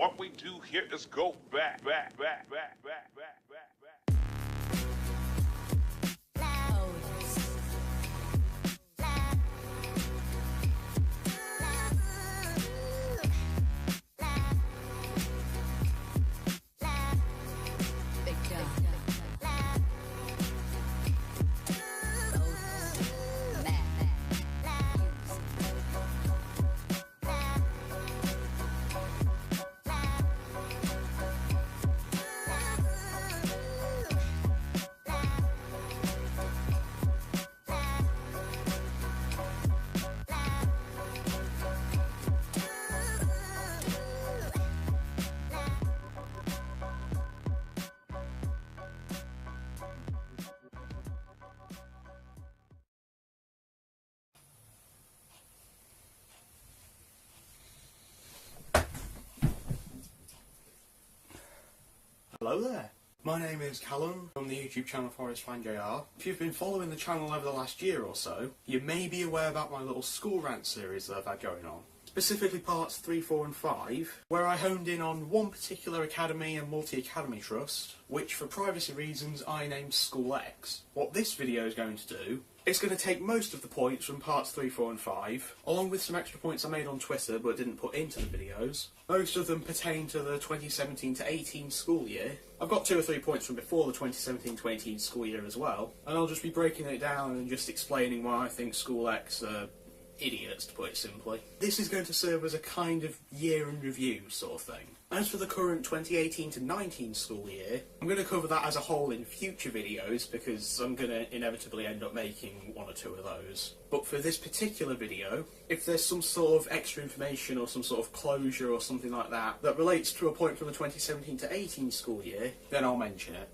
What we do here is go back. Hello there, my name is Callum from the YouTube channel forestfanjr. If you've been following the channel over the last year or so, you may be aware about my little school rant series that I've had going on. Specifically parts 3, 4 and 5, where I honed in on one particular academy and multi-academy trust, which for privacy reasons I named School X. What this video is going to do, it's going to take most of the points from parts 3, 4 and 5, along with some extra points I made on Twitter but didn't put into the videos. Most of them pertain to the 2017 to 18 school year. I've got 2 or 3 points from before the 2017 to 18 school year as well, and I'll just be breaking it down and just explaining why I think School X are idiots, to put it simply. This is going to serve as a kind of year in review sort of thing. As for the current 2018 to 19 school year, I'm going to cover that as a whole in future videos because I'm going to inevitably end up making 1 or 2 of those. But for this particular video, if there's some sort of extra information or some sort of closure or something like that that relates to a point from the 2017 to 18 school year, then I'll mention it.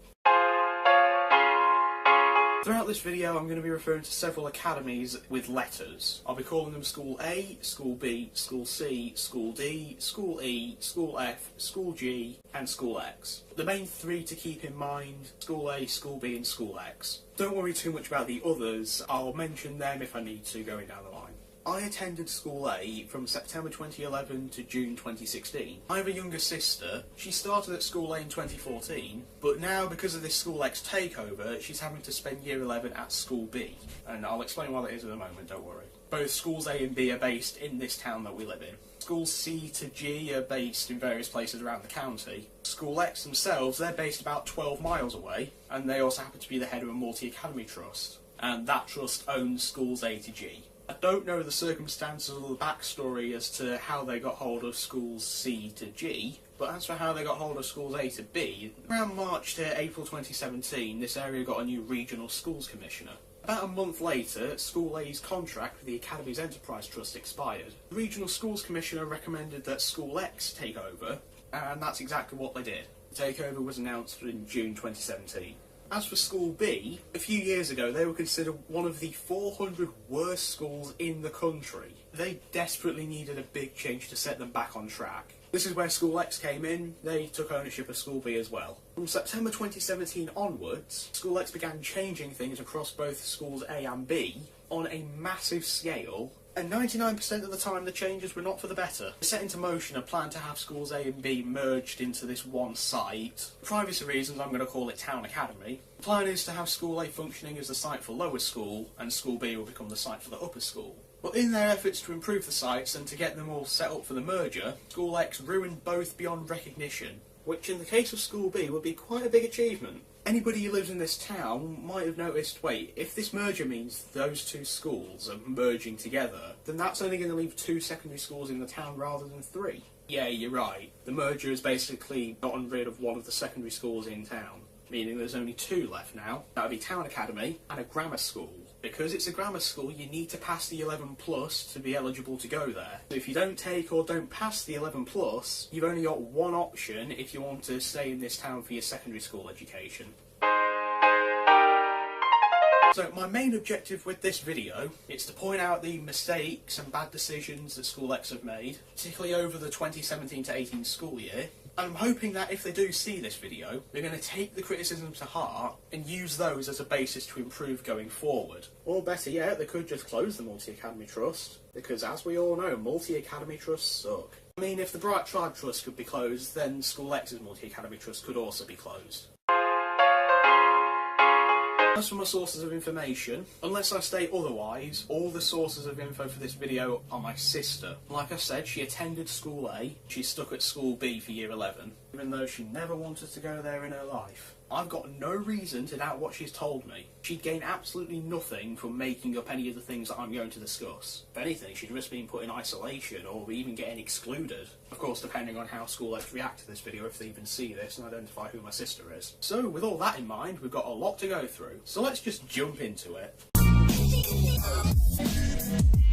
Throughout this video I'm going to be referring to several academies with letters. I'll be calling them School A, School B, School C, School D, School E, School F, School G and School X. The main 3 to keep in mind, School A, School B and School X. Don't worry too much about the others, I'll mention them if I need to going down the line. I attended School A from September 2011 to June 2016. I have a younger sister. She started at School A in 2014, but now because of this School X takeover, she's having to spend Year 11 at School B. And I'll explain why that is in a moment, don't worry. Both Schools A and B are based in this town that we live in. Schools C to G are based in various places around the county. School X themselves, they're based about 12 miles away, and they also happen to be the head of a multi-academy trust. And that trust owns Schools A to G. I don't know the circumstances or the backstory as to how they got hold of Schools C to G, but as for how they got hold of Schools A to B, around March to April 2017 this area got a new Regional Schools Commissioner. About a month later, School A's contract with the Academy's Enterprise Trust expired. The Regional Schools Commissioner recommended that School X take over, and that's exactly what they did. The takeover was announced in June 2017. As for School B, a few years ago they were considered one of the 400 worst schools in the country. They desperately needed a big change to set them back on track. This is where School X came in, they took ownership of School B as well. From September 2017 onwards, School X began changing things across both Schools A and B on a massive scale, and 99% of the time the changes were not for the better. They set into motion a plan to have Schools A and B merged into this one site. For privacy reasons I'm going to call it Town Academy. The plan is to have School A functioning as the site for lower school, and School B will become the site for the upper school. But in their efforts to improve the sites and to get them all set up for the merger, School X ruined both beyond recognition, which in the case of School B would be quite a big achievement. Anybody who lives in this town might have noticed, wait, if this merger means those 2 schools are merging together, then that's only going to leave 2 secondary schools in the town rather than 3. Yeah, you're right. The merger has basically gotten rid of one of the secondary schools in town, meaning there's only 2 left now. That would be Town Academy and a grammar school. Because it's a grammar school, you need to pass the 11 plus to be eligible to go there. So if you don't take or don't pass the 11 plus, you've only got one option if you want to stay in this town for your secondary school education. So my main objective with this video is to point out the mistakes and bad decisions that School X have made, particularly over the 2017 to 18 school year. And I'm hoping that if they do see this video, they're going to take the criticisms to heart and use those as a basis to improve going forward. Or better yet, they could just close the Multi-Academy Trust, because as we all know, Multi-Academy Trusts suck. I mean, if the Bright Tribe Trust could be closed, then School X's Multi-Academy Trust could also be closed. As for my sources of information, unless I state otherwise, all the sources of info for this video are my sister. Like I said, she attended School A, she's stuck at School B for Year 11, even though she never wanted to go there in her life. I've got no reason to doubt what she's told me. She'd gain absolutely nothing from making up any of the things that I'm going to discuss. If anything, she'd risk being put in isolation or even getting excluded. Of course, depending on how School X react to this video, if they even see this and identify who my sister is. So, with all that in mind, we've got a lot to go through. So let's just jump into it.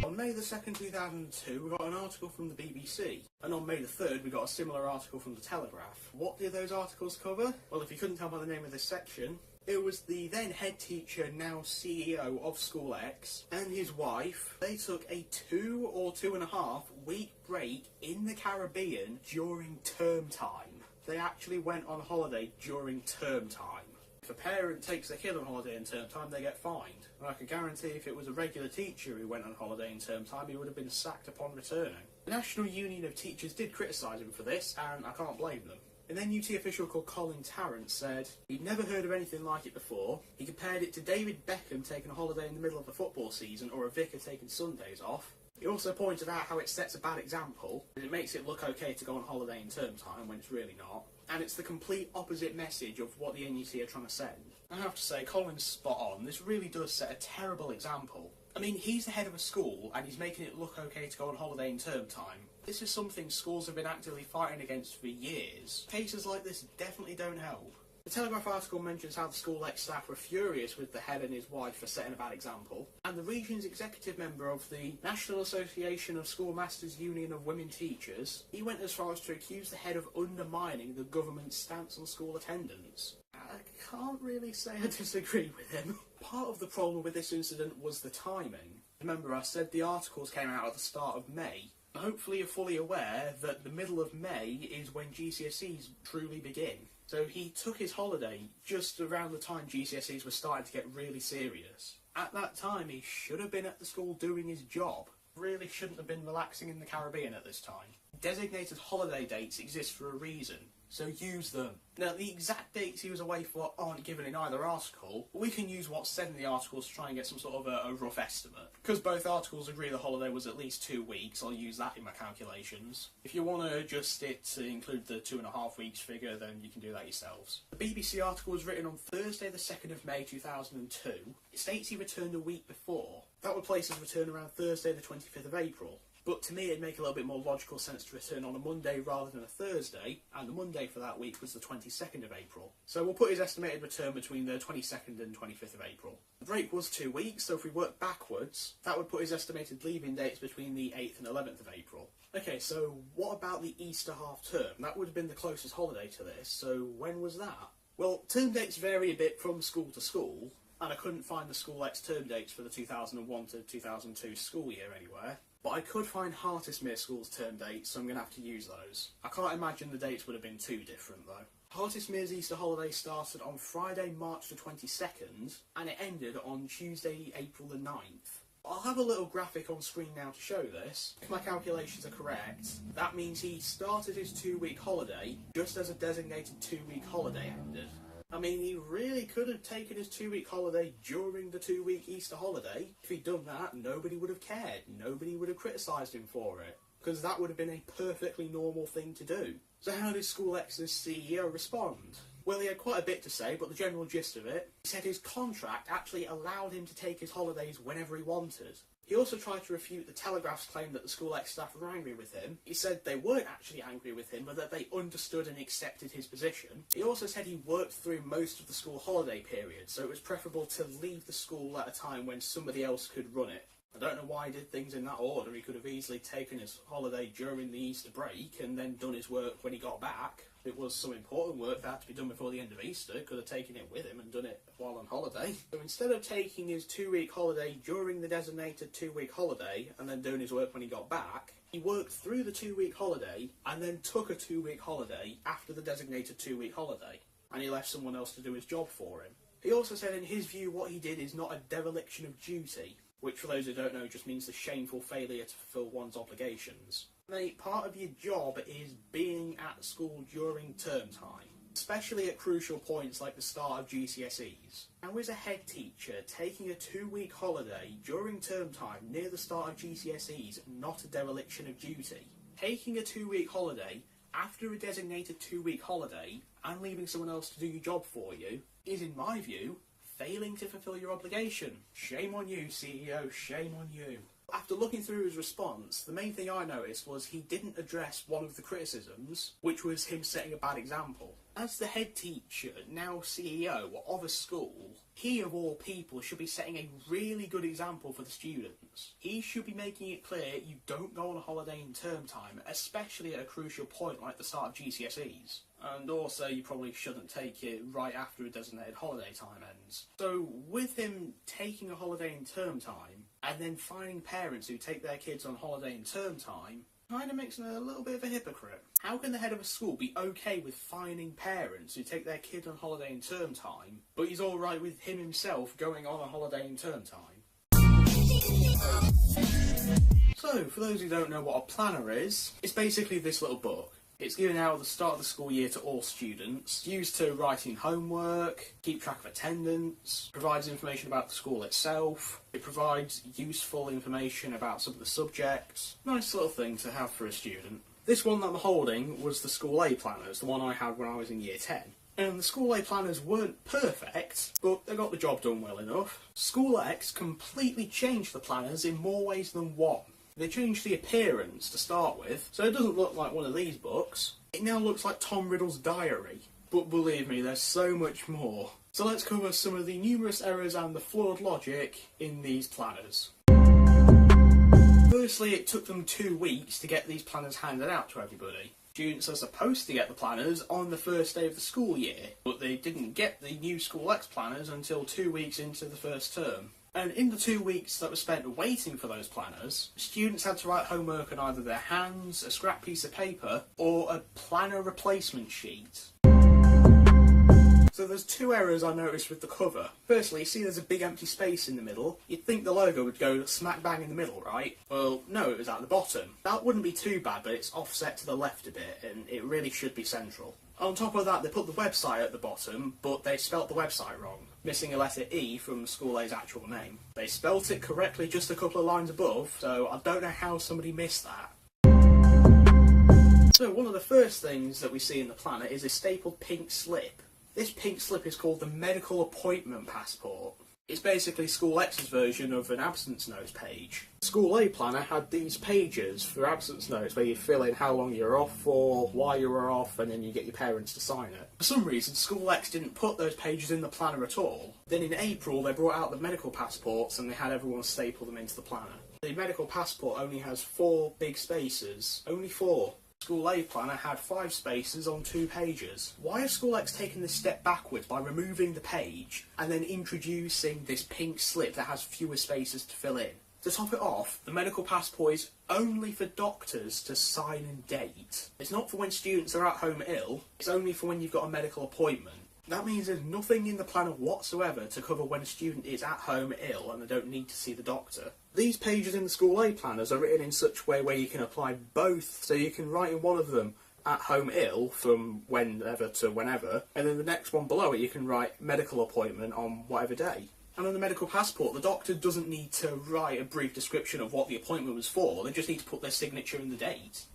On May the 2nd, 2002, we got an article from the BBC, and on May the 3rd, we got a similar article from the Telegraph. What did those articles cover? Well, if you couldn't tell by the name of this section, it was the then head teacher, now CEO of School X, and his wife. They took a 2 or 2.5 week break in the Caribbean during term time. They actually went on holiday during term time. If a parent takes their kid on holiday in term time, they get fined. And I can guarantee if it was a regular teacher who went on holiday in term time, he would have been sacked upon returning. The National Union of Teachers did criticise him for this, and I can't blame them. And then UT official called Colin Tarrant said he'd never heard of anything like it before. He compared it to David Beckham taking a holiday in the middle of the football season or a vicar taking Sundays off. He also pointed out how it sets a bad example, and it makes it look okay to go on holiday in term time when it's really not. And it's the complete opposite message of what the NUT are trying to send. I have to say, Colin's spot on. This really does set a terrible example. I mean, he's the head of a school, and he's making it look okay to go on holiday in term time. This is something schools have been actively fighting against for years. Cases like this definitely don't help. The Telegraph article mentions how the School X staff were furious with the head and his wife for setting a bad example, and the region's executive member of the National Association of Schoolmasters Union of Women Teachers, he went as far as to accuse the head of undermining the government's stance on school attendance. I can't really say I disagree with him. Part of the problem with this incident was the timing. Remember, I said the articles came out at the start of May. Hopefully you're fully aware that the middle of May is when GCSEs truly begin. So he took his holiday just around the time GCSEs were starting to get really serious. At that time, he should have been at the school doing his job. Really shouldn't have been relaxing in the Caribbean at this time. Designated holiday dates exist for a reason, so use them. Now, the exact dates he was away for aren't given in either article, but we can use what's said in the articles to try and get some sort of a rough estimate. Because both articles agree the holiday was at least 2 weeks, I'll use that in my calculations. If you want to adjust it to include the 2.5 weeks figure, then you can do that yourselves. The BBC article was written on Thursday the 2nd of May 2002. It states he returned a week before. That would place his return around Thursday the 25th of April. But to me, it'd make a little bit more logical sense to return on a Monday rather than a Thursday, and the Monday for that week was the 22nd of April. So we'll put his estimated return between the 22nd and 25th of April. The break was 2 weeks, so if we work backwards, that would put his estimated leaving dates between the 8th and 11th of April. Okay, so what about the Easter half term? That would have been the closest holiday to this, so when was that? Well, term dates vary a bit from school to school, and I couldn't find the School X term dates for the 2001 to 2002 school year anywhere. But I could find Hartismere School's term dates, so I'm going to have to use those. I can't imagine the dates would have been too different, though. Hartismere's Easter holiday started on Friday, March the 22nd, and it ended on Tuesday, April the 9th. I'll have a little graphic on screen now to show this. If my calculations are correct, that means he started his 2-week holiday just as a designated 2-week holiday ended. I mean, he really could have taken his 2-week holiday during the 2-week Easter holiday. If he'd done that, nobody would have cared. Nobody would have criticised him for it. Because that would have been a perfectly normal thing to do. So how did School X's CEO respond? Well, he had quite a bit to say, but the general gist of it, he said his contract actually allowed him to take his holidays whenever he wanted. He also tried to refute the Telegraph's claim that the School X staff were angry with him. He said they weren't actually angry with him, but that they understood and accepted his position. He also said he worked through most of the school holiday period, so it was preferable to leave the school at a time when somebody else could run it. I don't know why he did things in that order. He could have easily taken his holiday during the Easter break and then done his work when he got back. If it was some important work that had to be done before the end of Easter, could have taken it with him and done it while on holiday. So instead of taking his 2-week holiday during the designated 2-week holiday and then doing his work when he got back, he worked through the 2-week holiday and then took a 2-week holiday after the designated 2-week holiday. And he left someone else to do his job for him. He also said in his view what he did is not a dereliction of duty, which for those who don't know just means the shameful failure to fulfil one's obligations. Mate, part of your job is being at school during term time, especially at crucial points like the start of GCSEs. How is a head teacher taking a 2-week holiday during term time near the start of GCSEs not a dereliction of duty? Taking a 2-week holiday after a designated 2-week holiday and leaving someone else to do your job for you is, in my view, failing to fulfil your obligation. Shame on you, CEO, shame on you. After looking through his response, the main thing I noticed was he didn't address one of the criticisms, which was him setting a bad example. As the head teacher, now CEO of a school, he of all people should be setting a really good example for the students. He should be making it clear you don't go on a holiday in term time, especially at a crucial point like the start of GCSEs. And also, you probably shouldn't take it right after a designated holiday time ends. So, with him taking a holiday in term time, and then finding parents who take their kids on holiday in term time, kind of makes him a little bit of a hypocrite. How can the head of a school be okay with fining parents who take their kid on holiday in term time, but he's alright with him himself going on a holiday in term time? So, for those who don't know what a planner is, it's basically this little book. It's given out at the start of the school year to all students, used to write in homework, keep track of attendance, provides information about the school itself, it provides useful information about some of the subjects. Nice little thing to have for a student. This one that I'm holding was the School A planners, the one I had when I was in year 10. And the School A planners weren't perfect, but they got the job done well enough. School X completely changed the planners in more ways than one. They changed the appearance to start with, so it doesn't look like one of these books. It now looks like Tom Riddle's diary. But believe me, there's so much more. So let's cover some of the numerous errors and the flawed logic in these planners. Firstly, it took them 2 weeks to get these planners handed out to everybody. Students are supposed to get the planners on the first day of the school year, but they didn't get the new School X planners until 2 weeks into the first term. And in the 2 weeks that were spent waiting for those planners, students had to write homework on either their hands, a scrap piece of paper, or a planner replacement sheet. So there's 2 errors I noticed with the cover. Firstly, you see there's a big empty space in the middle. You'd think the logo would go smack bang in the middle, right? Well, no, it was at the bottom. That wouldn't be too bad, but it's offset to the left a bit, and it really should be central. On top of that, they put the website at the bottom, but they spelt the website wrong, missing a letter E from School A's actual name. They spelt it correctly just a couple of lines above, so I don't know how somebody missed that. So one of the first things that we see in the planner is a stapled pink slip. This pink slip is called the medical appointment passport. It's basically School X's version of an absence notes page. School A planner had these pages for absence notes where you fill in how long you're off for, why you were off, and then you get your parents to sign it. For some reason, School X didn't put those pages in the planner at all. Then in April, they brought out the medical passports and they had everyone staple them into the planner. The medical passport only has 4 big spaces. Only 4. School A planner had 5 spaces on 2 pages. Why has School X taken this step backwards by removing the page and then introducing this pink slip that has fewer spaces to fill in? To top it off, the medical passport is only for doctors to sign and date. It's not for when students are at home ill, it's only for when you've got a medical appointment. That means there's nothing in the planner whatsoever to cover when a student is at home ill and they don't need to see the doctor. These pages in the School A planners are written in such a way where you can apply both, so you can write in one of them at home ill from whenever to whenever, and then the next one below it you can write medical appointment on whatever day. And on the medical passport, the doctor doesn't need to write a brief description of what the appointment was for, they just need to put their signature and the date.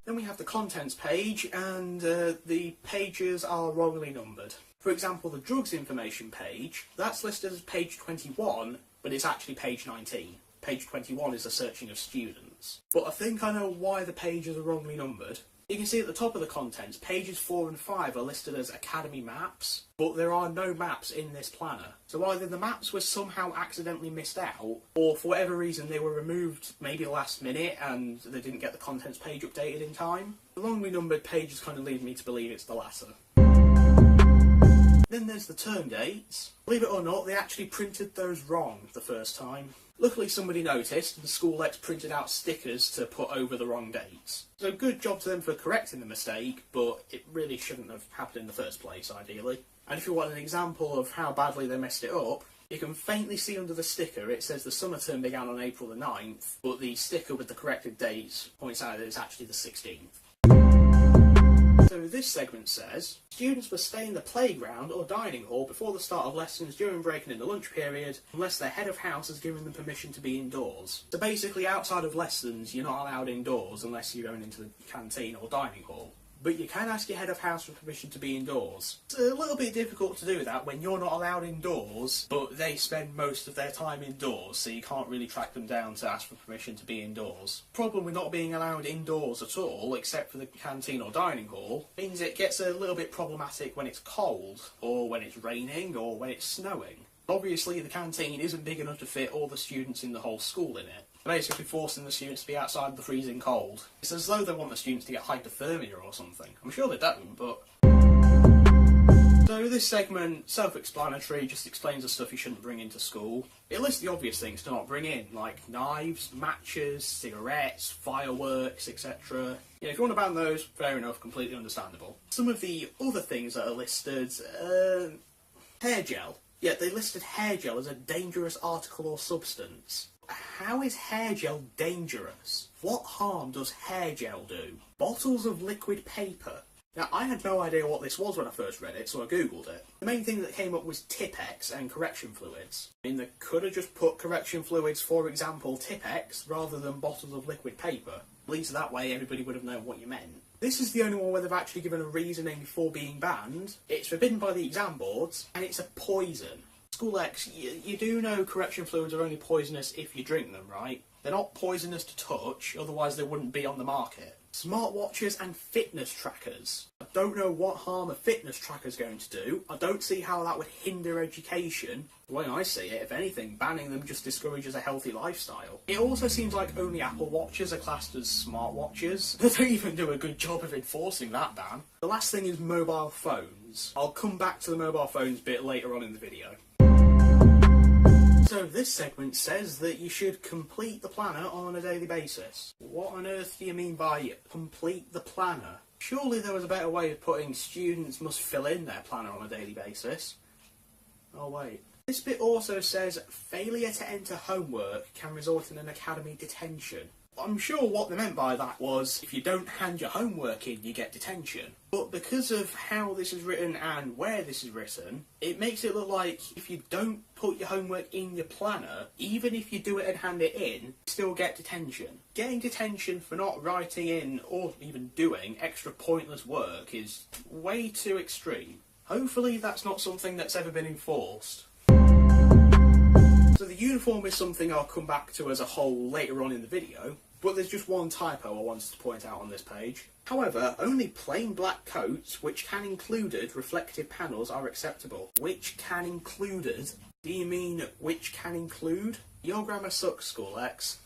Then we have the contents page, and the pages are wrongly numbered. For example, the drugs information page, that's listed as page 21, but it's actually page 19. Page 21 is the searching of students. But I think I know why the pages are wrongly numbered. You can see at the top of the contents, pages 4 and 5 are listed as Academy maps, but there are no maps in this planner. So either the maps were somehow accidentally missed out, or for whatever reason they were removed maybe last minute and they didn't get the contents page updated in time. The wrongly numbered pages kind of lead me to believe it's the latter. Then there's the term dates. Believe it or not, they actually printed those wrong the first time. Luckily somebody noticed and School X printed out stickers to put over the wrong dates. So good job to them for correcting the mistake, but it really shouldn't have happened in the first place, ideally. And if you want an example of how badly they messed it up, You can faintly see under the sticker it says the summer term began on April the 9th, but the sticker with the corrected dates points out that it's actually the 16th. So this segment says, students must stay in the playground or dining hall before the start of lessons during break and in the lunch period, unless their head of house has given them permission to be indoors. So basically, outside of lessons, you're not allowed indoors unless you're going into the canteen or dining hall. But you can ask your head of house for permission to be indoors. It's a little bit difficult to do that when you're not allowed indoors, but they spend most of their time indoors, so you can't really track them down to ask for permission to be indoors. Problem with not being allowed indoors at all, except for the canteen or dining hall, means it gets a little bit problematic when it's cold, or when it's raining, or when it's snowing. Obviously, the canteen isn't big enough to fit all the students in the whole school in it. Basically forcing the students to be outside the freezing cold. It's as though they want the students to get hypothermia or something. I'm sure they don't, but... So this segment, self-explanatory, just explains the stuff you shouldn't bring into school. It lists the obvious things to not bring in, like knives, matches, cigarettes, fireworks, etc. Yeah, if you want to ban those, fair enough, completely understandable. Some of the other things that are listed, hair gel. Yeah, they listed hair gel as a dangerous article or substance. How is hair gel dangerous? What harm does hair gel do? Bottles of liquid paper. Now, I had no idea what this was when I first read it, so I googled it. The main thing that came up was Tipp-Ex and correction fluids. I mean, they could have just put correction fluids, for example, Tipp-Ex, rather than bottles of liquid paper. At least that way everybody would have known what you meant. This is the only one where they've actually given a reasoning for being banned. It's forbidden by the exam boards, and it's a poison. School X, you do know correction fluids are only poisonous if you drink them, right? They're not poisonous to touch, otherwise they wouldn't be on the market. Smartwatches and fitness trackers. I don't know what harm a fitness tracker is going to do. I don't see how that would hinder education. The way I see it, if anything, banning them just discourages a healthy lifestyle. It also seems like only Apple Watches are classed as smartwatches. They don't even do a good job of enforcing that ban. The last thing is mobile phones. I'll come back to the mobile phones bit later on in the video. So this segment says that you should complete the planner on a daily basis. What on earth do you mean by complete the planner? Surely there was a better way of putting students must fill in their planner on a daily basis. Oh wait. This bit also says failure to enter homework can result in an academy detention. I'm sure what they meant by that was if you don't hand your homework in, you get detention. But because of how this is written and where this is written, it makes it look like if you don't put your homework in your planner, even if you do it and hand it in, you still get detention. Getting detention for not writing in or even doing extra pointless work is way too extreme. Hopefully that's not something that's ever been enforced. So the uniform is something I'll come back to as a whole later on in the video, but there's just one typo I wanted to point out on this page. However, only plain black coats, which can included reflective panels, are acceptable. Which can included? Do you mean which can include? Your grammar sucks, School X.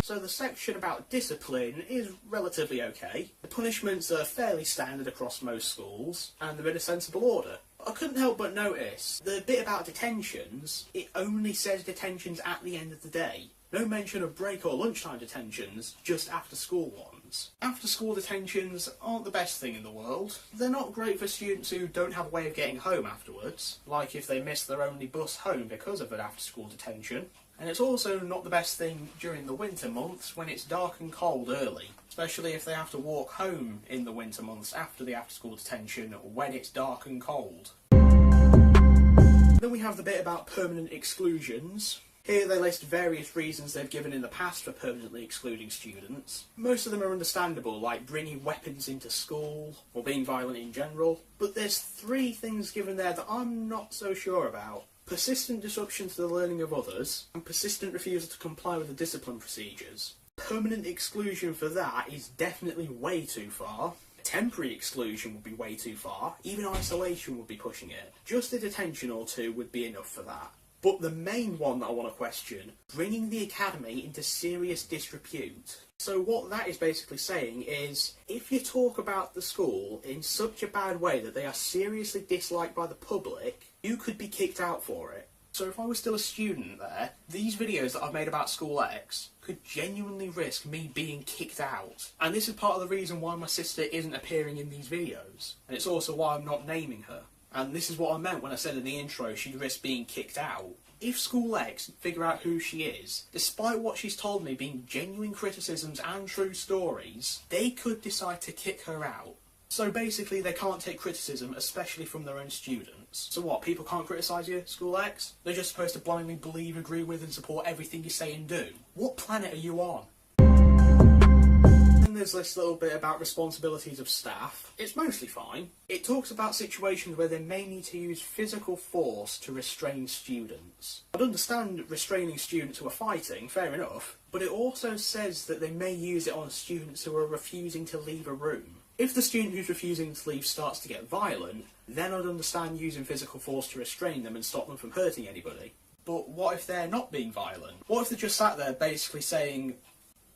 So the section about discipline is relatively okay. The punishments are fairly standard across most schools, and they're in a sensible order. I couldn't help but notice the bit about detentions, it only says detentions at the end of the day. No mention of break or lunchtime detentions, just after school ones. After school detentions aren't the best thing in the world. They're not great for students who don't have a way of getting home afterwards, like if they miss their only bus home because of an after school detention. And it's also not the best thing during the winter months when it's dark and cold early, especially if they have to walk home in the winter months after the after school detention when it's dark and cold. Then we have the bit about permanent exclusions. Here they list various reasons they've given in the past for permanently excluding students. Most of them are understandable, like bringing weapons into school, or being violent in general. But there's 3 things given there that I'm not so sure about. Persistent disruption to the learning of others, and persistent refusal to comply with the discipline procedures. Permanent exclusion for that is definitely way too far. Temporary exclusion would be way too far. Even isolation would be pushing it. Just a detention or 2 would be enough for that. But the main one that I want to question, bringing the academy into serious disrepute. So what that is basically saying is, if you talk about the school in such a bad way that they are seriously disliked by the public, you could be kicked out for it. So if I was still a student there, these videos that I've made about School X could genuinely risk me being kicked out. And this is part of the reason why my sister isn't appearing in these videos. And it's also why I'm not naming her. And this is what I meant when I said in the intro she'd risk being kicked out. If School X figure out who she is, despite what she's told me being genuine criticisms and true stories, they could decide to kick her out. So basically they can't take criticism, especially from their own students. So what, people can't criticise you, School X? They're just supposed to blindly believe, agree with and support everything you say and do? What planet are you on? And there's this little bit about responsibilities of staff. It's mostly fine. It talks about situations where they may need to use physical force to restrain students. I'd understand restraining students who are fighting, fair enough, but it also says that they may use it on students who are refusing to leave a room. If the student who's refusing to leave starts to get violent, then I'd understand using physical force to restrain them and stop them from hurting anybody. But what if they're not being violent? What if they're just sat there basically saying,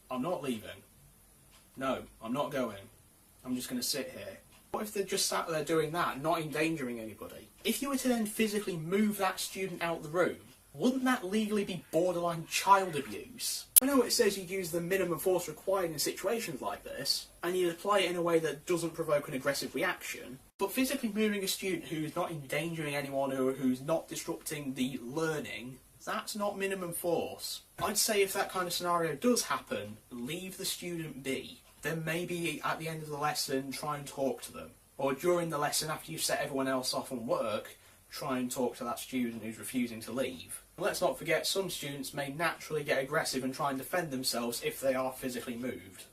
I'm not leaving. No, I'm not going. I'm just going to sit here. What if they're just sat there doing that, not endangering anybody? If you were to then physically move that student out the room, wouldn't that legally be borderline child abuse? I know it says you use the minimum force required in situations like this, and you apply it in a way that doesn't provoke an aggressive reaction, but physically moving a student who's not endangering anyone or who's not disrupting the learning, that's not minimum force. I'd say if that kind of scenario does happen, leave the student be. Then maybe at the end of the lesson try and talk to them. Or during the lesson after you've set everyone else off on work, try and talk to that student who's refusing to leave. And let's not forget some students may naturally get aggressive and try and defend themselves if they are physically moved.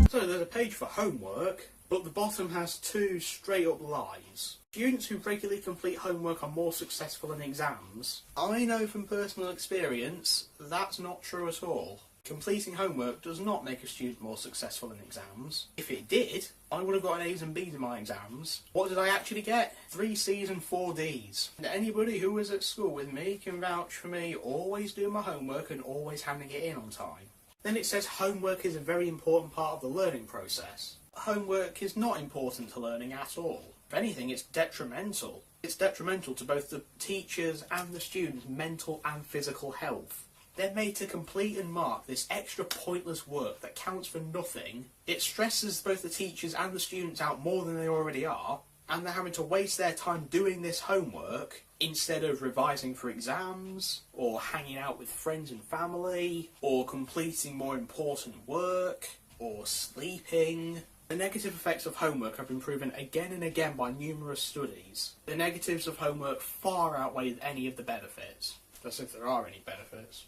So there's a page for homework, but the bottom has two straight up lies. Students who regularly complete homework are more successful in exams. I know from personal experience that's not true at all. Completing homework does not make a student more successful in exams. If it did, I would have gotten A's and B's in my exams. What did I actually get? 3 C's and 4 D's. And anybody who was at school with me can vouch for me always doing my homework and always handing it in on time. Then it says homework is a very important part of the learning process. Homework is not important to learning at all. If anything, it's detrimental. It's detrimental to both the teachers and the students' mental and physical health. They're made to complete and mark this extra pointless work that counts for nothing. It stresses both the teachers and the students out more than they already are, and they're having to waste their time doing this homework instead of revising for exams, or hanging out with friends and family, or completing more important work, or sleeping. The negative effects of homework have been proven again and again by numerous studies. The negatives of homework far outweigh any of the benefits. That's if there are any benefits.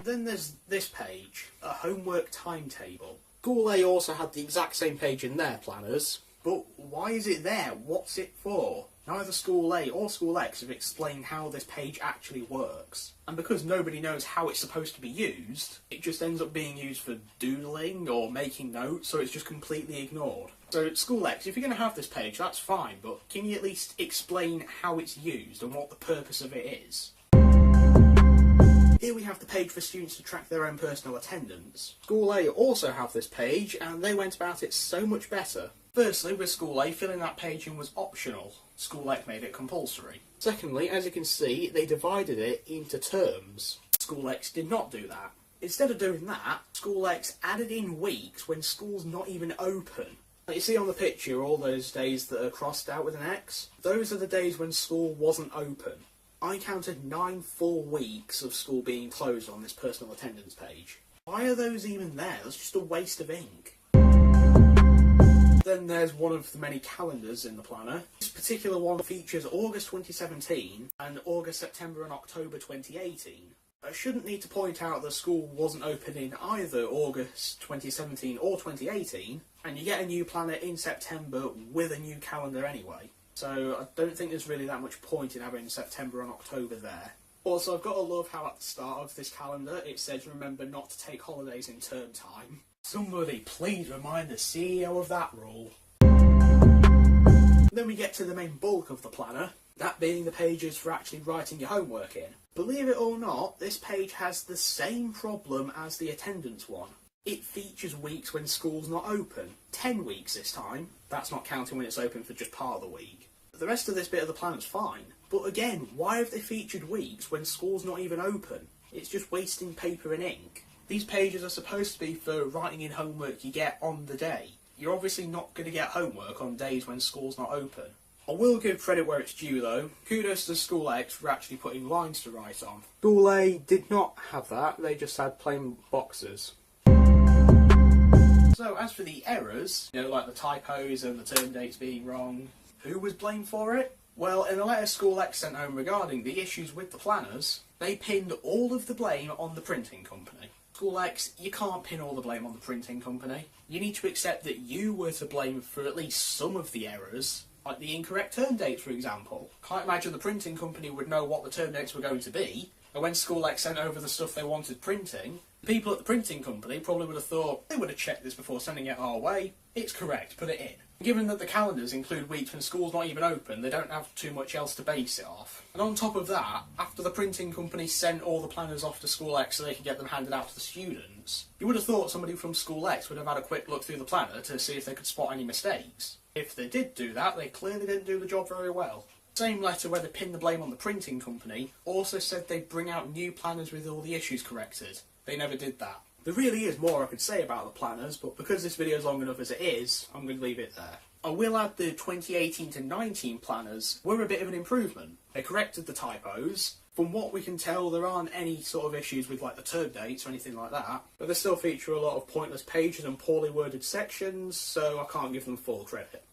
Then there's this page, a homework timetable. School A also had the exact same page in their planners, but why is it there? What's it for? Neither School A or School X have explained how this page actually works. And because nobody knows how it's supposed to be used, it just ends up being used for doodling or making notes, so it's just completely ignored. So School X, if you're going to have this page, that's fine, but can you at least explain how it's used and what the purpose of it is? Here we have the page for students to track their own personal attendance. School A also have this page, and they went about it so much better. Firstly, with School A, filling that page in was optional. School X made it compulsory. Secondly, as you can see, they divided it into terms. School X did not do that. Instead of doing that, School X added in weeks when school's not even open. You see on the picture all those days that are crossed out with an X? Those are the days when school wasn't open. I counted 9 full weeks of school being closed on this personal attendance page. Why are those even there? That's just a waste of ink. Then there's one of the many calendars in the planner. This particular one features August 2017 and August, September and October 2018. I shouldn't need to point out that school wasn't open in either August 2017 or 2018, and you get a new planner in September with a new calendar anyway. So I don't think there's really that much point in having September and October there. Also, I've got to love how at the start of this calendar it says remember not to take holidays in term time. Somebody please remind the CEO of that rule. Then we get to the main bulk of the planner, that being the pages for actually writing your homework in. Believe it or not, this page has the same problem as the attendance one. It features weeks when school's not open. 10 weeks this time. That's not counting when it's open for just part of the week. The rest of this bit of the planner's fine. But again, why have they featured weeks when school's not even open? It's just wasting paper and ink. These pages are supposed to be for writing in homework you get on the day. you're obviously not going to get homework on days when school's not open. I will give credit where it's due though. Kudos to School X for actually putting lines to write on. School A did not have that, they just had plain boxes. So as for the errors, like the typos and the term dates being wrong, who was blamed for it? Well, in a letter School X sent home regarding the issues with the planners, they pinned all of the blame on the printing company. School X, you can't pin all the blame on the printing company. You need to accept that you were to blame for at least some of the errors, like the incorrect term dates, for example. Can't imagine the printing company would know what the term dates were going to be, and when School X sent over the stuff they wanted printing, the people at the printing company probably would have thought, they would have checked this before sending it our way. It's correct, put it in. Given that the calendars include weeks when school's not even open, they don't have too much else to base it off. And on top of that, after the printing company sent all the planners off to School X so they could get them handed out to the students, you would have thought somebody from School X would have had a quick look through the planner to see if they could spot any mistakes. If they did do that, they clearly didn't do the job very well. Same letter where they pinned the blame on the printing company also said they'd bring out new planners with all the issues corrected. They never did that. There really is more I could say about the planners, but because this video is long enough as it is, I'm going to leave it there. I will add the 2018 to 19 planners were a bit of an improvement. They corrected the typos. From what we can tell, there aren't any sort of issues with like the term dates or anything like that, but they still feature a lot of pointless pages and poorly worded sections, so I can't give them full credit.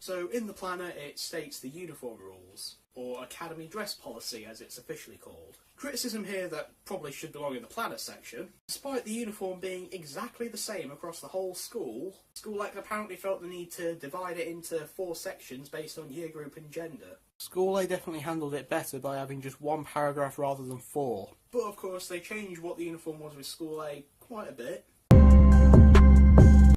So in the planner it states the uniform rules, or academy dress policy as it's officially called. Criticism here that probably should belong in the planner section. Despite the uniform being exactly the same across the whole school, School X apparently felt the need to divide it into 4 sections based on year group and gender. School A definitely handled it better by having just 1 paragraph rather than 4. But of course they changed what the uniform was with School A quite a bit.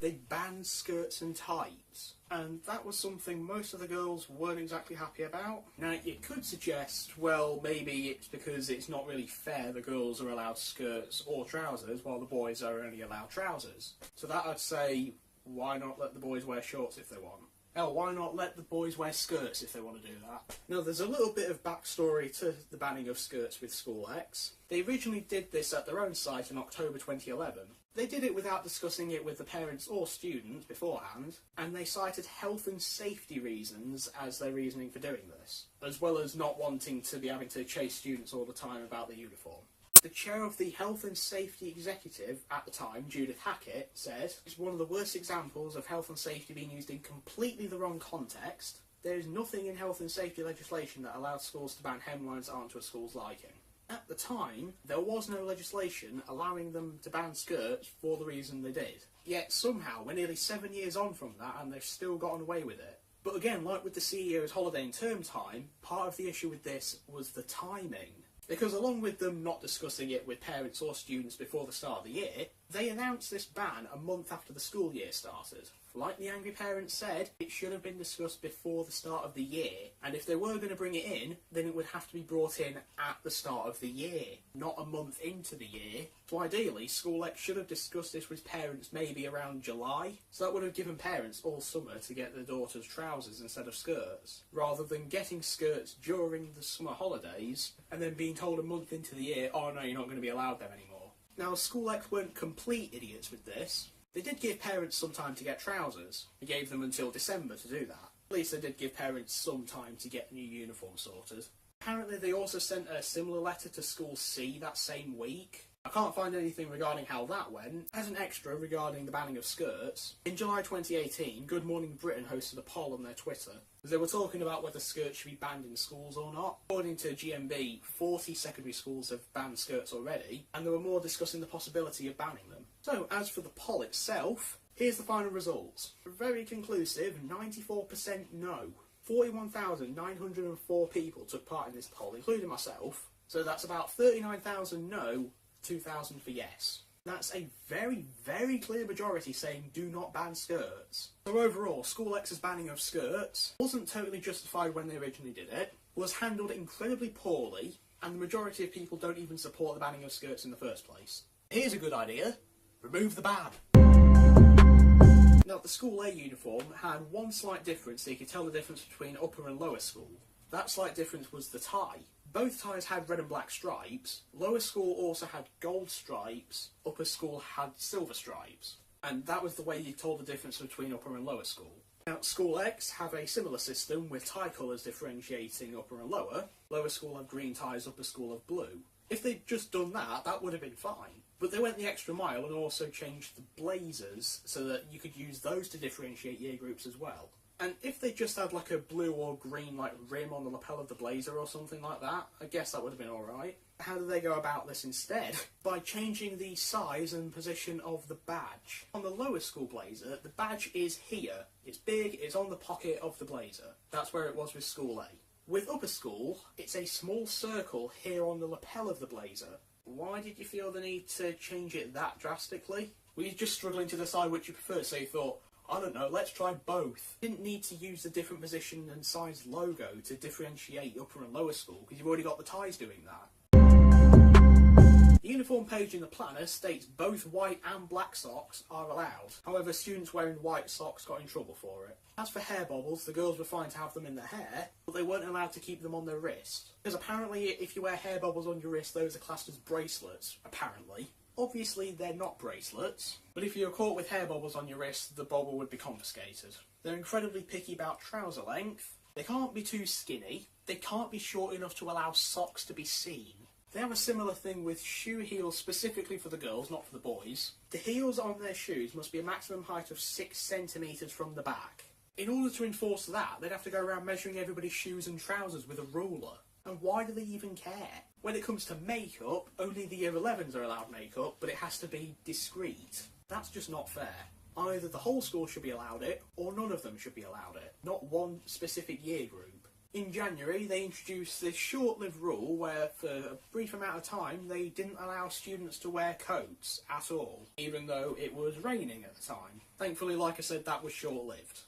They banned skirts and tights, and that was something most of the girls weren't exactly happy about. Now, you could suggest, well, maybe it's because it's not really fair the girls are allowed skirts or trousers while the boys are only allowed trousers. So that I'd say, why not let the boys wear shorts if they want? Hell, why not let the boys wear skirts if they want to do that? Now, there's a little bit of backstory to the banning of skirts with School X. They originally did this at their own site in October 2011. They did it without discussing it with the parents or students beforehand, and they cited health and safety reasons as their reasoning for doing this, as well as not wanting to be having to chase students all the time about the uniform. The chair of the Health and Safety Executive at the time, Judith Hackett, said, "It's one of the worst examples of health and safety being used in completely the wrong context. There is nothing in health and safety legislation that allows schools to ban hemlines that aren't to a school's liking." At the time, there was no legislation allowing them to ban skirts for the reason they did. Yet somehow, we're nearly 7 years on from that and they've still gotten away with it. But again, like with the CEO's holiday and term time, part of the issue with this was the timing. Because along with them not discussing it with parents or students before the start of the year, they announced this ban a month after the school year started. Like the angry parents said, it should have been discussed before the start of the year, and if they were going to bring it in, then it would have to be brought in at the start of the year, not a month into the year. So ideally, School X should have discussed this with parents maybe around July, so that would have given parents all summer to get their daughters trousers instead of skirts, rather than getting skirts during the summer holidays, and then being told a month into the year, oh no, you're not going to be allowed them anymore. Now, School X weren't complete idiots with this. They did give parents some time to get trousers. They gave them until December to do that. At least they did give parents some time to get new uniforms sorted. Apparently they also sent a similar letter to School C that same week. I can't find anything regarding how that went. As an extra regarding the banning of skirts, in July 2018, Good Morning Britain hosted a poll on their Twitter. They were talking about whether skirts should be banned in schools or not. According to GMB, 40 secondary schools have banned skirts already, and there were more discussing the possibility of banning them. So, as for the poll itself, here's the final results. Very conclusive, 94% no. 41,904 people took part in this poll, including myself. So that's about 39,000 no, 2,000 for yes. That's a very, very clear majority saying do not ban skirts. So overall, School X's banning of skirts wasn't totally justified when they originally did it, was handled incredibly poorly, and the majority of people don't even support the banning of skirts in the first place. Here's a good idea. Remove the ban. Now, the School A uniform had one slight difference, so you could tell the difference between upper and lower school. That slight difference was the tie. Both ties had red and black stripes. Lower school also had gold stripes. Upper school had silver stripes. and that was the way you told the difference between upper and lower school. Now, School X have a similar system with tie colours differentiating upper and lower. Lower school have green ties, upper school have blue. If they'd just done that, that would have been fine. But they went the extra mile and also changed the blazers so that you could use those to differentiate year groups as well. And if they just had like a blue or green like rim on the lapel of the blazer or something like that, I guess that would have been alright. How do they go about this instead? By changing the size and position of the badge. On the lower school blazer, the badge is here. It's big, it's on the pocket of the blazer. That's where it was with School A. With upper school, it's a small circle here on the lapel of the blazer. Why did you feel the need to change it that drastically? Were you just struggling to decide which you prefer, so you thought, I don't know, let's try both? Didn't need to use the different position and size logo to differentiate upper and lower school, because you've already got the ties doing that. The uniform page in the planner states both white and black socks are allowed. However, students wearing white socks got in trouble for it. As for hair bobbles, the girls were fine to have them in their hair, but they weren't allowed to keep them on their wrist. Because apparently if you wear hair bobbles on your wrist, those are classed as bracelets, apparently. Obviously they're not bracelets, but if you're caught with hair bobbles on your wrist, the bobble would be confiscated. They're incredibly picky about trouser length. They can't be too skinny. They can't be short enough to allow socks to be seen. They have a similar thing with shoe heels specifically for the girls, not for the boys. The heels on their shoes must be a maximum height of 6 centimetres from the back. In order to enforce that, they'd have to go around measuring everybody's shoes and trousers with a ruler. And why do they even care? When it comes to makeup, only the year 11s are allowed makeup, but it has to be discreet. That's just not fair. Either the whole school should be allowed it, or none of them should be allowed it. Not one specific year group. In January, they introduced this short-lived rule where, for a brief amount of time, they didn't allow students to wear coats at all, even though it was raining at the time. Thankfully, like I said, that was short-lived.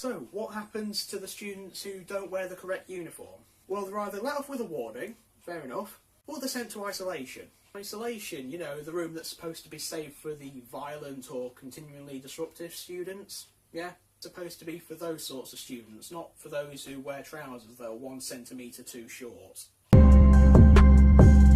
So, what happens to the students who don't wear the correct uniform? Well, they're either let off with a warning, fair enough, or they're sent to isolation. Isolation, you know, the room that's supposed to be safe for the violent or continually disruptive students. Yeah, supposed to be for those sorts of students, not for those who wear trousers that are 1 centimetre too short.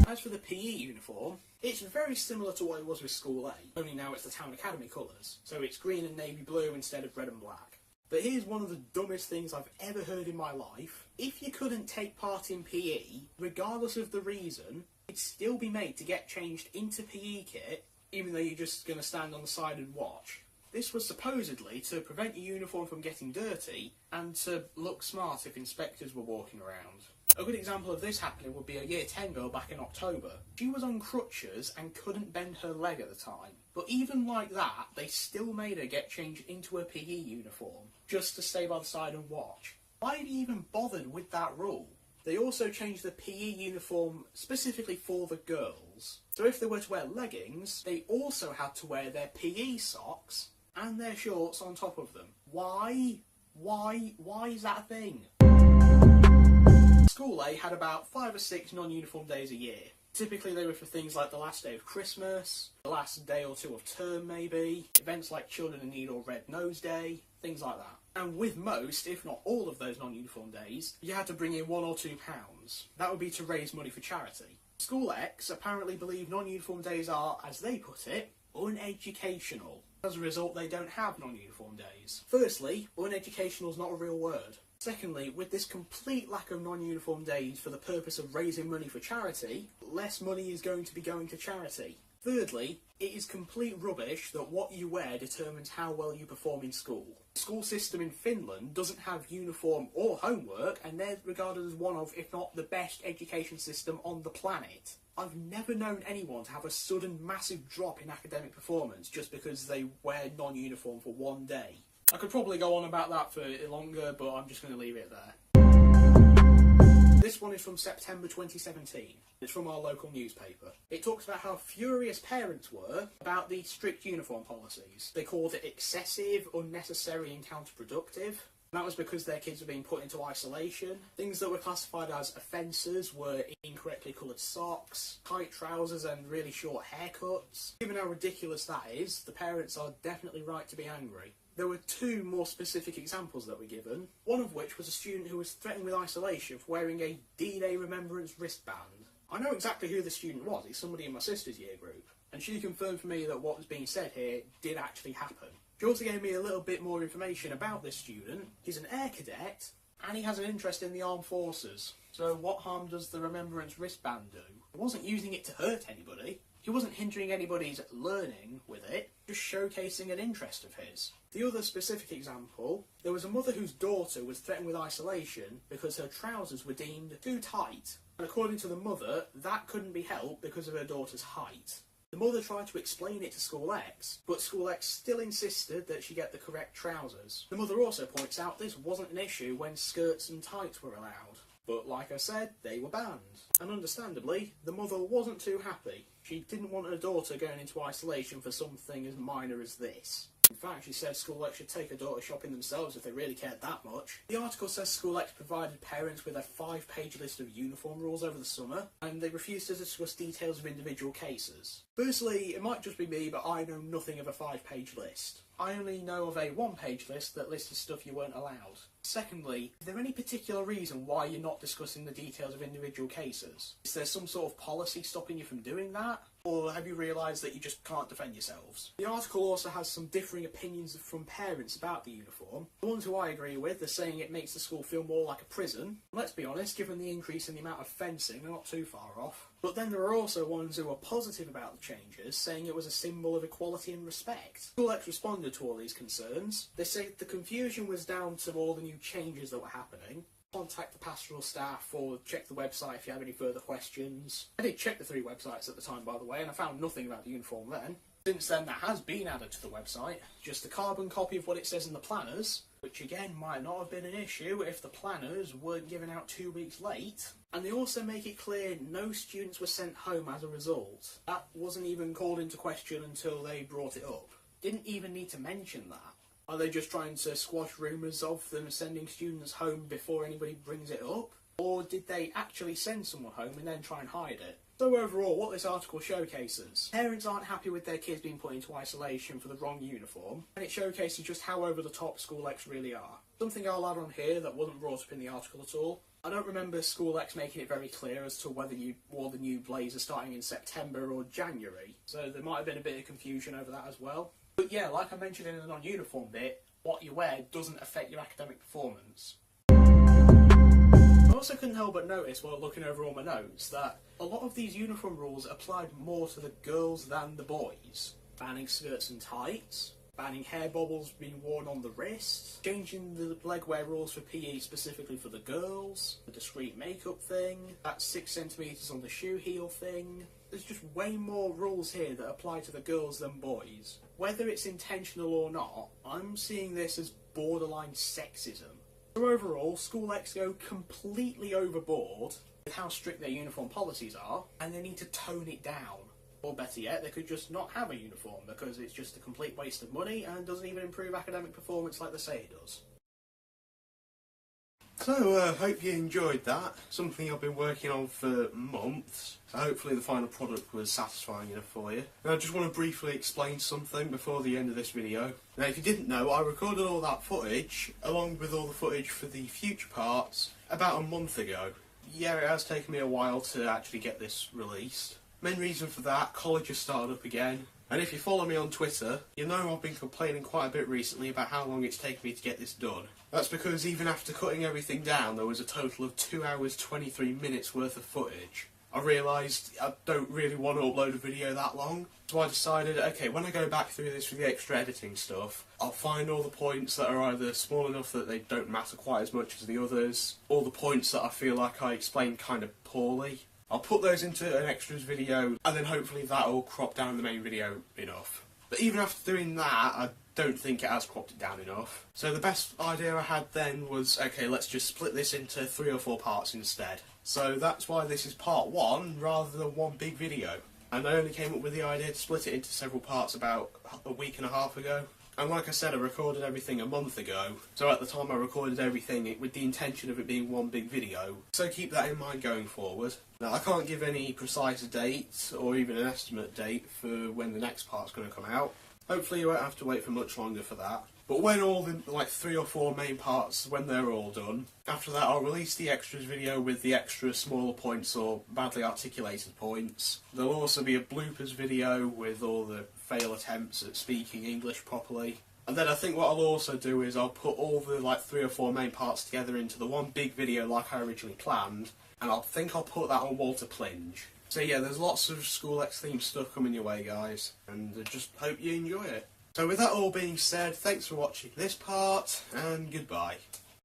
As for the PE uniform, it's very similar to what it was with School A, only now it's the Town Academy colours, so it's green and navy blue instead of red and black. But here's one of the dumbest things I've ever heard in my life. If you couldn't take part in PE, regardless of the reason, it'd still be made to get changed into PE kit, even though you're just going to stand on the side and watch. This was supposedly to prevent your uniform from getting dirty and to look smart if inspectors were walking around. A good example of this happening would be a Year 10 girl back in October. She was on crutches and couldn't bend her leg at the time. But even like that, they still made her get changed into a PE uniform, just to stay by the side and watch. Why have you even bothered with that rule? They also changed the PE uniform specifically for the girls. So if they were to wear leggings, they also had to wear their PE socks and their shorts on top of them. Why? Why is that a thing? School A had about 5 or 6 non-uniform days a year. Typically they were for things like the last day of Christmas, the last day or two of term maybe, events like Children in Need or Red Nose Day, things like that. And with most, if not all of those non-uniform days, you had to bring in £1 or £2. That would be to raise money for charity. School X apparently believe non-uniform days are, as they put it, uneducational. As a result, they don't have non-uniform days. Firstly, uneducational is not a real word. Secondly, with this complete lack of non-uniform days for the purpose of raising money for charity, less money is going to be going to charity. Thirdly, it is complete rubbish that what you wear determines how well you perform in school. The school system in Finland doesn't have uniform or homework, and they're regarded as one of, if not the best education system on the planet. I've never known anyone to have a sudden massive drop in academic performance just because they wear non-uniform for one day. I could probably go on about that for longer, but I'm just going to leave it there. This one is from September 2017. It's from our local newspaper. It talks about how furious parents were about the strict uniform policies. They called it excessive, unnecessary and counterproductive. And that was because their kids were being put into isolation. Things that were classified as offences were incorrectly coloured socks, tight trousers and really short haircuts. Given how ridiculous that is, the parents are definitely right to be angry. There were 2 more specific examples that were given, one of which was a student who was threatened with isolation for wearing a D-Day remembrance wristband. I know exactly who the student was, it's somebody in my sister's year group. and she confirmed for me that what was being said here did actually happen. She also gave me a little bit more information about this student. He's an air cadet, and he has an interest in the armed forces. So what harm does the remembrance wristband do? He wasn't using it to hurt anybody. He wasn't hindering anybody's learning with it, just showcasing an interest of his. The other specific example, there was a mother whose daughter was threatened with isolation because her trousers were deemed too tight. And according to the mother, that couldn't be helped because of her daughter's height. The mother tried to explain it to School X, but School X still insisted that she get the correct trousers. The mother also points out this wasn't an issue when skirts and tights were allowed. But like I said, they were banned. And understandably, the mother wasn't too happy. She didn't want her daughter going into isolation for something as minor as this. In fact, she said School X should take her daughter shopping themselves if they really cared that much. The article says School X provided parents with a 5-page list of uniform rules over the summer, and they refused to discuss details of individual cases. Firstly, it might just be me, but I know nothing of a 5-page list. I only know of a 1-page list that listed stuff you weren't allowed. Secondly, is there any particular reason why you're not discussing the details of individual cases? Is there some sort of policy stopping you from doing that? Or have you realised that you just can't defend yourselves? The article also has some differing opinions from parents about the uniform. The ones who I agree with are saying it makes the school feel more like a prison. Let's be honest, given the increase in the amount of fencing, they're not too far off. But then there are also ones who are positive about the changes, saying it was a symbol of equality and respect. School X responded to all these concerns. They say the confusion was down to all the new changes that were happening. Contact the pastoral staff or check the website if you have any further questions. I did check the 3 websites at the time, by the way, and I found nothing about the uniform then. Since then, that has been added to the website. Just a carbon copy of what it says in the planners, which again might not have been an issue if the planners weren't given out 2 weeks late. And they also make it clear no students were sent home as a result. That wasn't even called into question until they brought it up. Didn't even need to mention that. Are they just trying to squash rumours of them sending students home before anybody brings it up? Or did they actually send someone home and then try and hide it? So overall, what this article showcases, parents aren't happy with their kids being put into isolation for the wrong uniform, and it showcases just how over the top School X really are. Something I'll add on here that wasn't brought up in the article at all. I don't remember School X making it very clear as to whether you wore the new blazer starting in September or January, so there might have been a bit of confusion over that as well. But yeah, like I mentioned in the non-uniform bit, what you wear doesn't affect your academic performance. I also couldn't help but notice while looking over all my notes that a lot of these uniform rules applied more to the girls than the boys. Banning skirts and tights, banning hair bobbles being worn on the wrist, changing the leg wear rules for PE specifically for the girls, the discreet makeup thing, that 6 centimetres on the shoe heel thing. There's just way more rules here that apply to the girls than boys. Whether it's intentional or not, I'm seeing this as borderline sexism. So overall, School X go completely overboard with how strict their uniform policies are, and they need to tone it down. Or better yet, they could just not have a uniform because it's just a complete waste of money and doesn't even improve academic performance like they say it does. So, hope you enjoyed that. Something I've been working on for months. So hopefully the final product was satisfying enough for you. And I just want to briefly explain something before the end of this video. Now, if you didn't know, I recorded all that footage, along with all the footage for the future parts, about a month ago. Yeah, it has taken me a while to actually get this released. Main reason for that, college has started up again. And if you follow me on Twitter, you know I've been complaining quite a bit recently about how long it's taken me to get this done. That's because even after cutting everything down, there was a total of 2 hours 23 minutes worth of footage. I realised I don't really want to upload a video that long, so I decided, okay, when I go back through this with the extra editing stuff, I'll find all the points that are either small enough that they don't matter quite as much as the others, or the points that I feel like I explained kind of poorly. I'll put those into an extras video, and then hopefully that'll crop down the main video enough. But even after doing that, I don't think it has cropped it down enough. So the best idea I had then was, okay, let's just split this into 3 or 4 parts instead. So that's why this is part 1 rather than one big video. And I only came up with the idea to split it into several parts about a week and a half ago. And like I said, I recorded everything a month ago, so at the time I recorded everything with the intention of it being one big video, so keep that in mind going forward. Now, I can't give any precise date, or even an estimate date, for when the next part's going to come out. Hopefully you won't have to wait for much longer for that. But when all the 3 or 4 main parts, when they're all done, after that I'll release the extras video with the extra smaller points or badly articulated points. There'll also be a bloopers video with all the fail attempts at speaking English properly. And then I think what I'll also do is I'll put all the 3 or 4 main parts together into the one big video like I originally planned, and I'll put that on Walter Plinge. So yeah, there's lots of School X themed stuff coming your way, guys, and I just hope you enjoy it. So with that all being said, thanks for watching this part, and goodbye.